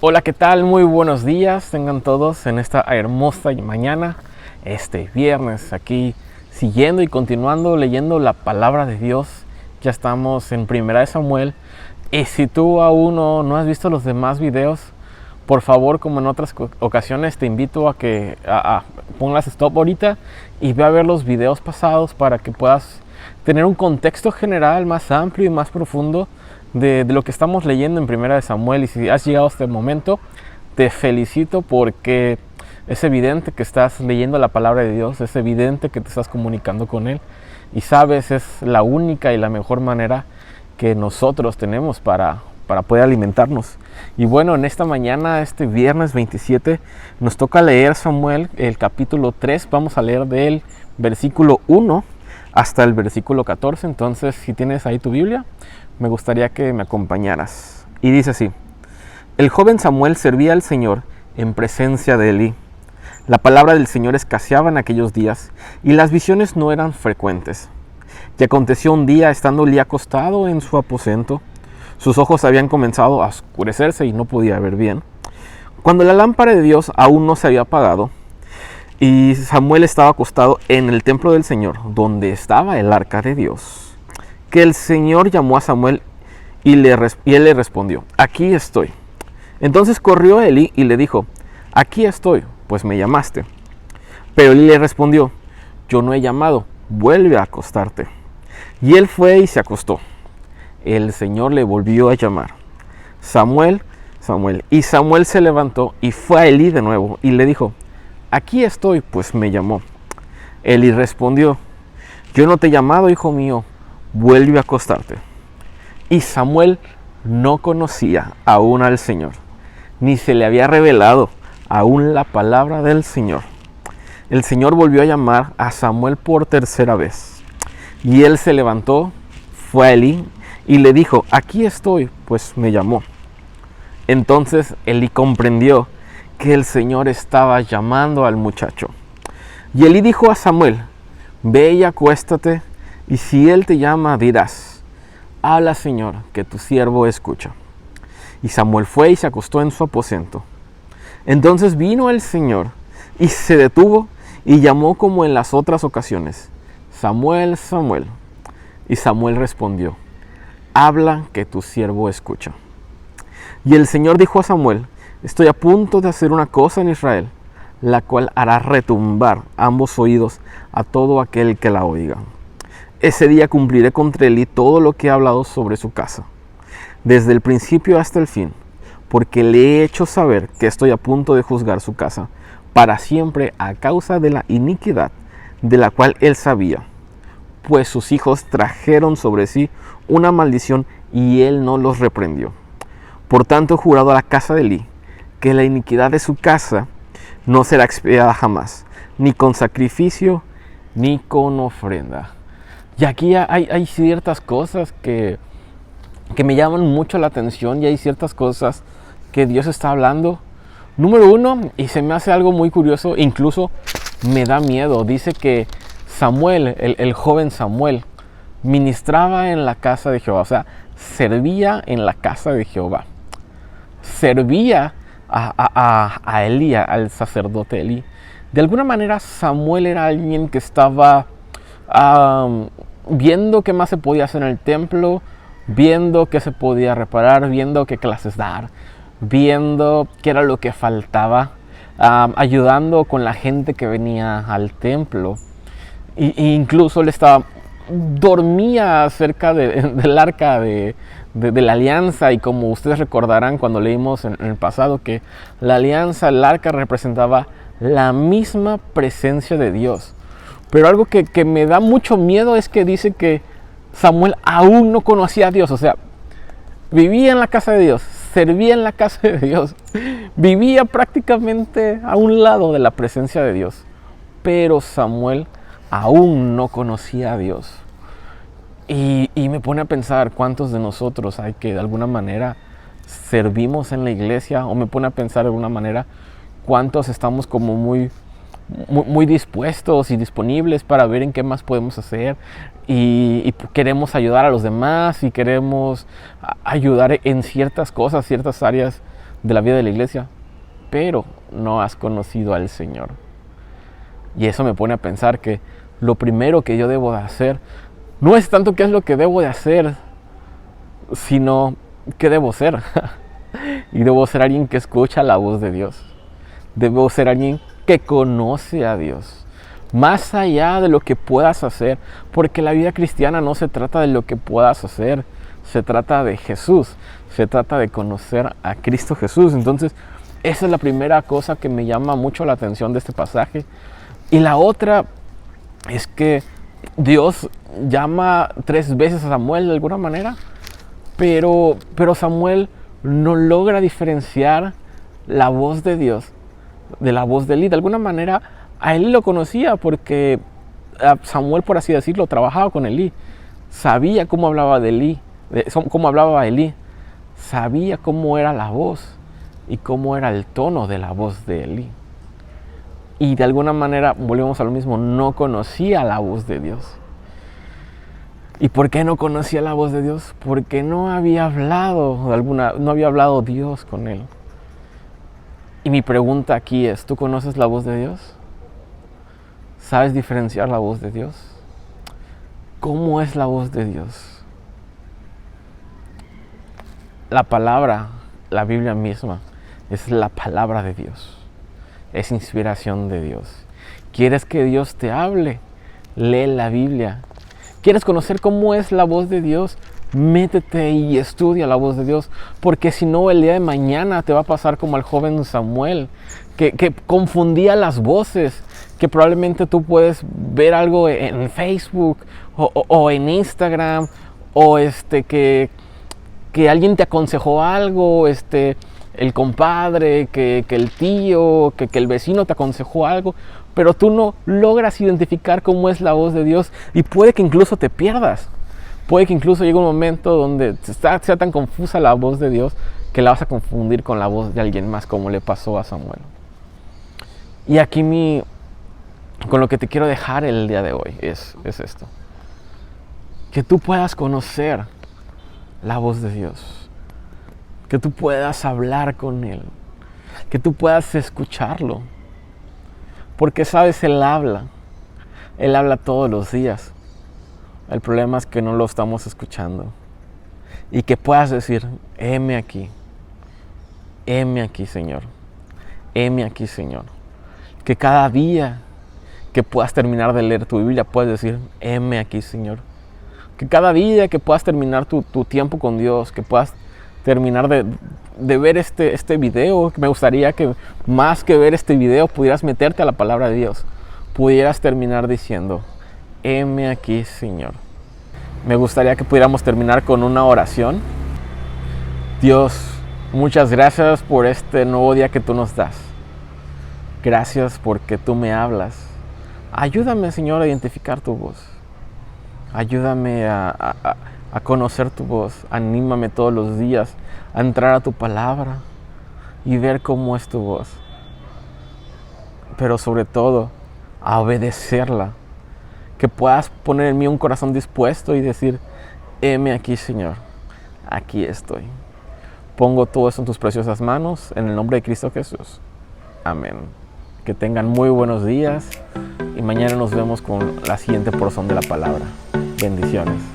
Hola, ¿qué tal? Muy buenos días tengan todos en esta hermosa mañana, este viernes, aquí siguiendo y continuando leyendo la palabra de Dios. Ya estamos en Primera de Samuel, y si tú aún no has visto los demás videos, por favor, como en otras ocasiones, te invito a que pongas stop ahorita y ve a ver los videos pasados para que puedas tener un contexto general más amplio y más profundo de lo que estamos leyendo en Primera de Samuel. Y si has llegado a este momento, te felicito porque es evidente que estás leyendo la palabra de Dios, es evidente que te estás comunicando con Él y sabes, es la única y la mejor manera que nosotros tenemos para poder alimentarnos. Y bueno, en esta mañana, este viernes 27, nos toca leer Samuel, el capítulo 3, vamos a leer del versículo 1 hasta el versículo 14, entonces si tienes ahí tu Biblia, me gustaría que me acompañaras. Y dice así: el joven Samuel servía al Señor en presencia de Elí. La palabra del Señor escaseaba en aquellos días, y las visiones no eran frecuentes. Y aconteció un día, estando Elí acostado en su aposento, sus ojos habían comenzado a oscurecerse y no podía ver bien, cuando la lámpara de Dios aún no se había apagado, y Samuel estaba acostado en el templo del Señor, donde estaba el arca de Dios, que el Señor llamó a Samuel y él le respondió: aquí estoy. Entonces corrió Elí y le dijo: aquí estoy, pues me llamaste. Pero Elí le respondió: yo no he llamado, vuelve a acostarte. Y él fue y se acostó. El Señor le volvió a llamar: Samuel, Samuel. Y Samuel se levantó y fue a Elí de nuevo y le dijo: aquí estoy, pues me llamó. Elí respondió: yo no te he llamado, hijo mío, vuelve a acostarte. Y Samuel no conocía aún al Señor, ni se le había revelado aún la palabra del Señor. El Señor volvió a llamar a Samuel por tercera vez. Y él se levantó, fue a Elí y le dijo: aquí estoy, pues me llamó. Entonces Elí comprendió que el Señor estaba llamando al muchacho. Y Elí dijo a Samuel: ve y acuéstate, y si él te llama, dirás: habla, Señor, que tu siervo escucha. Y Samuel fue y se acostó en su aposento. Entonces vino el Señor y se detuvo y llamó como en las otras ocasiones: Samuel, Samuel. Y Samuel respondió: habla, que tu siervo escucha. Y el Señor dijo a Samuel: estoy a punto de hacer una cosa en Israel, la cual hará retumbar ambos oídos a todo aquel que la oiga. Ese día cumpliré contra Elí todo lo que he hablado sobre su casa, desde el principio hasta el fin, porque le he hecho saber que estoy a punto de juzgar su casa para siempre a causa de la iniquidad de la cual él sabía, pues sus hijos trajeron sobre sí una maldición y él no los reprendió. Por tanto he jurado a la casa de Elí que la iniquidad de su casa no será expiada jamás, ni con sacrificio ni con ofrenda. Y aquí hay ciertas cosas que me llaman mucho la atención, y hay ciertas cosas que Dios está hablando. Número uno, y se me hace algo muy curioso, incluso me da miedo. Dice que Samuel, el joven Samuel, ministraba en la casa de Jehová, o sea, servía en la casa de Jehová. Servía a Elí, al sacerdote Elí. De alguna manera Samuel era alguien que estaba viendo qué más se podía hacer en el templo, viendo qué se podía reparar, viendo qué clases dar, viendo qué era lo que faltaba, ayudando con la gente que venía al templo. E incluso él dormía cerca del arca de la alianza, y como ustedes recordarán cuando leímos en el pasado que la alianza, el arca representaba la misma presencia de Dios. Pero algo que me da mucho miedo es que dice que Samuel aún no conocía a Dios. O sea, vivía en la casa de Dios, servía en la casa de Dios, vivía prácticamente a un lado de la presencia de Dios. Pero Samuel aún no conocía a Dios. Y me pone a pensar cuántos de nosotros hay que de alguna manera servimos en la iglesia, o me pone a pensar de alguna manera cuántos estamos como muy dispuestos y disponibles para ver en qué más podemos hacer, y queremos ayudar a los demás, y queremos ayudar en ciertas cosas, ciertas áreas de la vida de la iglesia, pero no has conocido al Señor. Y eso me pone a pensar que lo primero que yo debo de hacer no es tanto qué es lo que debo de hacer, sino qué debo ser. Y debo ser alguien que escucha la voz de Dios. Debo ser alguien que conoce a Dios. Más allá de lo que puedas hacer, porque la vida cristiana no se trata de lo que puedas hacer, se trata de Jesús, se trata de conocer a Cristo Jesús. Entonces, esa es la primera cosa que me llama mucho la atención de este pasaje. Y la otra es que Dios llama 3 veces a Samuel de alguna manera, pero Samuel no logra diferenciar la voz de Dios de la voz de Elí. De alguna manera a Elí lo conocía porque Samuel, por así decirlo, trabajaba con Elí. Sabía cómo hablaba de Elí, cómo hablaba Elí. Sabía cómo era la voz y cómo era el tono de la voz de Elí. Y de alguna manera, volvemos a lo mismo, no conocía la voz de Dios. ¿Y por qué no conocía la voz de Dios? Porque no había hablado Dios con él. Y mi pregunta aquí es, ¿tú conoces la voz de Dios? ¿Sabes diferenciar la voz de Dios? ¿Cómo es la voz de Dios? La palabra, la Biblia misma, es la palabra de Dios. Es inspiración de Dios. ¿Quieres que Dios te hable? Lee la Biblia. ¿Quieres conocer cómo es la voz de Dios? Métete y estudia la voz de Dios, porque si no, el día de mañana te va a pasar como al joven Samuel, que confundía las voces, que probablemente tú puedes ver algo en Facebook o en Instagram, o que alguien te aconsejó algo, el compadre, que el tío, que el vecino te aconsejó algo, pero tú no logras identificar cómo es la voz de Dios, y puede que incluso te pierdas. Puede que incluso llegue un momento donde sea tan confusa la voz de Dios que la vas a confundir con la voz de alguien más, como le pasó a Samuel. Y aquí con lo que te quiero dejar el día de hoy es esto. Que tú puedas conocer la voz de Dios. Que tú puedas hablar con Él. Que tú puedas escucharlo. Porque sabes, Él habla. Él habla todos los días. El problema es que no lo estamos escuchando. Y que puedas decir, heme aquí, Señor. Heme aquí, Señor. Que cada día que puedas terminar de leer tu Biblia, puedas decir, heme aquí, Señor. Que cada día que puedas terminar tu tiempo con Dios, que puedas terminar de ver este video, me gustaría que más que ver este video, pudieras meterte a la palabra de Dios. Pudieras terminar diciendo, heme aquí, Señor. Me gustaría que pudiéramos terminar con una oración. Dios, muchas gracias por este nuevo día que tú nos das. Gracias porque tú me hablas. Ayúdame, Señor, a identificar tu voz. Ayúdame a conocer tu voz. Anímame todos los días a entrar a tu palabra y ver cómo es tu voz. Pero sobre todo, a obedecerla. Que puedas poner en mí un corazón dispuesto y decir, heme aquí, Señor, aquí estoy. Pongo todo eso en tus preciosas manos, en el nombre de Cristo Jesús. Amén. Que tengan muy buenos días y mañana nos vemos con la siguiente porción de la palabra. Bendiciones.